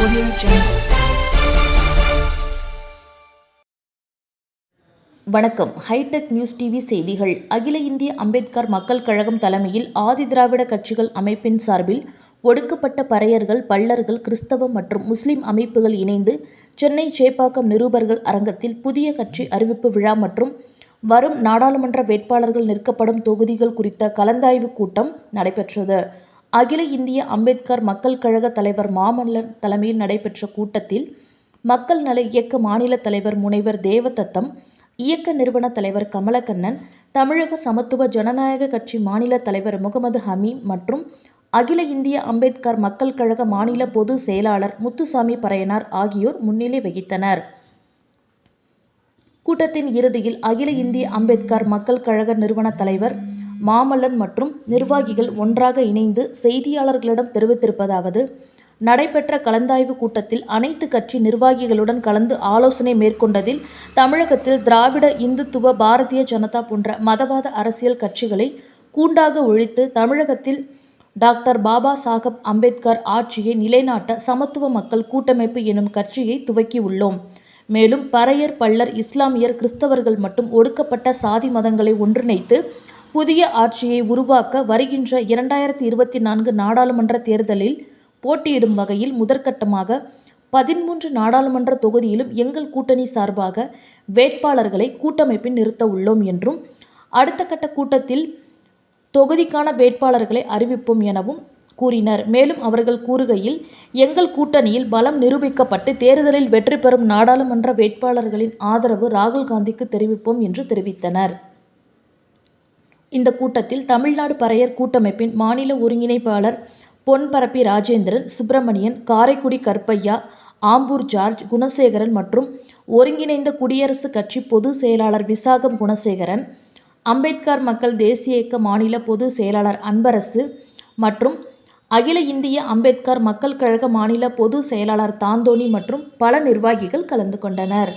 Audio Jungle. வணக்கம். Hitech news TV செய்திகள். அகில இந்திய அம்பேத்கர் மக்கள் கழகம் தலைமையில் ஆதிதிராவிட கட்சிகள் அமைப்பின் சார்பில் ஒடுக்கப்பட்ட பறையர்கள், பள்ளர்கள், கிறிஸ்தவ மற்றும் முஸ்லிம் அமைப்புகள் இணைந்து சென்னை சேப்பாக்கம் நிருபர்கள் அரங்கத்தில் புதிய கட்சி அறிவிப்பு விழா மற்றும் வரும் நாடாளுமன்ற வேட்பாளர்கள் நிற்கப்படும் தொகுதிகள் குறித்த கலந்தாய்வு கூட்டம் நடைபெற்றது. அகில இந்திய அம்பேத்கர் மக்கள் கழக தலைவர் மாமல்லன் தலைமையில் நடைபெற்ற கூட்டத்தில் மக்கள் நல இயக்க மாநில தலைவர் முனைவர் தேவதத்தம், இயக்க நிறுவன தலைவர் கமலக்கண்ணன், தமிழக சமத்துவ ஜனநாயக கட்சி மாநில தலைவர் முகமது ஹமீம் மற்றும் அகில இந்திய அம்பேத்கர் மக்கள் கழக மாநில பொது செயலாளர் முத்துசாமி பறையனார் ஆகியோர் முன்னிலை வகித்தனர். கூட்டத்தின் இறுதியில் அகில இந்திய அம்பேத்கர் மக்கள் கழக நிறுவன தலைவர் மாமல்லன் மற்றும் நிர்வாகிகள் ஒன்றாக இணைந்து செய்தியாளர்களிடம் தெரிவித்திருப்பதாவது: நடைபெற்ற கலந்தாய்வு கூட்டத்தில் அனைத்து கட்சி நிர்வாகிகளுடன் கலந்து ஆலோசனை மேற்கொண்டதில் தமிழகத்தில் திராவிட, இந்துத்துவ, பாரதிய ஜனதா போன்ற மதவாத அரசியல் கட்சிகளை கூண்டாக ஒழித்து தமிழகத்தில் டாக்டர் பாபா சாஹப் அம்பேத்கர் ஆட்சியை நிலைநாட்ட சமத்துவ மக்கள் கூட்டமைப்பு எனும் கட்சியை துவக்கியுள்ளோம். மேலும் பறையர், பள்ளர், இஸ்லாமியர், கிறிஸ்தவர்கள் மற்றும் ஒடுக்கப்பட்ட சாதி மதங்களை ஒன்றிணைத்து புதிய ஆட்சியை உருவாக்க வருகின்ற 2024 நாடாளுமன்ற தேர்தலில் போட்டியிடும் வகையில் முதற்கட்டமாக 13 நாடாளுமன்ற தொகுதியிலும் எங்கள் கூட்டணி சார்பாக வேட்பாளர்களை கூட்டமைப்பில் நிறுத்த உள்ளோம் என்றும், அடுத்த கட்ட கூட்டத்தில் தொகுதிக்கான வேட்பாளர்களை அறிவிப்போம் எனவும் கூறினர். மேலும் அவர்கள் கூறுகையில், எங்கள் கூட்டணியில் பலம் நிரூபிக்கப்பட்டு தேர்தலில் வெற்றி பெறும் நாடாளுமன்ற வேட்பாளர்களின் ஆதரவு ராகுல் காந்திக்கு தெரிவிப்போம் என்று தெரிவித்தனர். இந்த கூட்டத்தில் தமிழ்நாடு பறையர் கூட்டமைப்பின் மாநில ஒருங்கிணைப்பாளர் பொன்பரப்பி ராஜேந்திரன், சுப்பிரமணியன், காரைக்குடி கருப்பையா, ஆம்பூர் ஜார்ஜ், குணசேகரன் மற்றும் ஒருங்கிணைந்த குடியரசு கட்சி பொது செயலாளர் விசாகம் குணசேகரன், அம்பேத்கர் மக்கள் தேசிய இயக்க மாநில பொது செயலாளர் அன்பரசு மற்றும் அகில இந்திய அம்பேத்கர் மக்கள் கழக மாநில பொது செயலாளர் தாந்தோணி மற்றும் பல நிர்வாகிகள் கலந்து கொண்டனர்.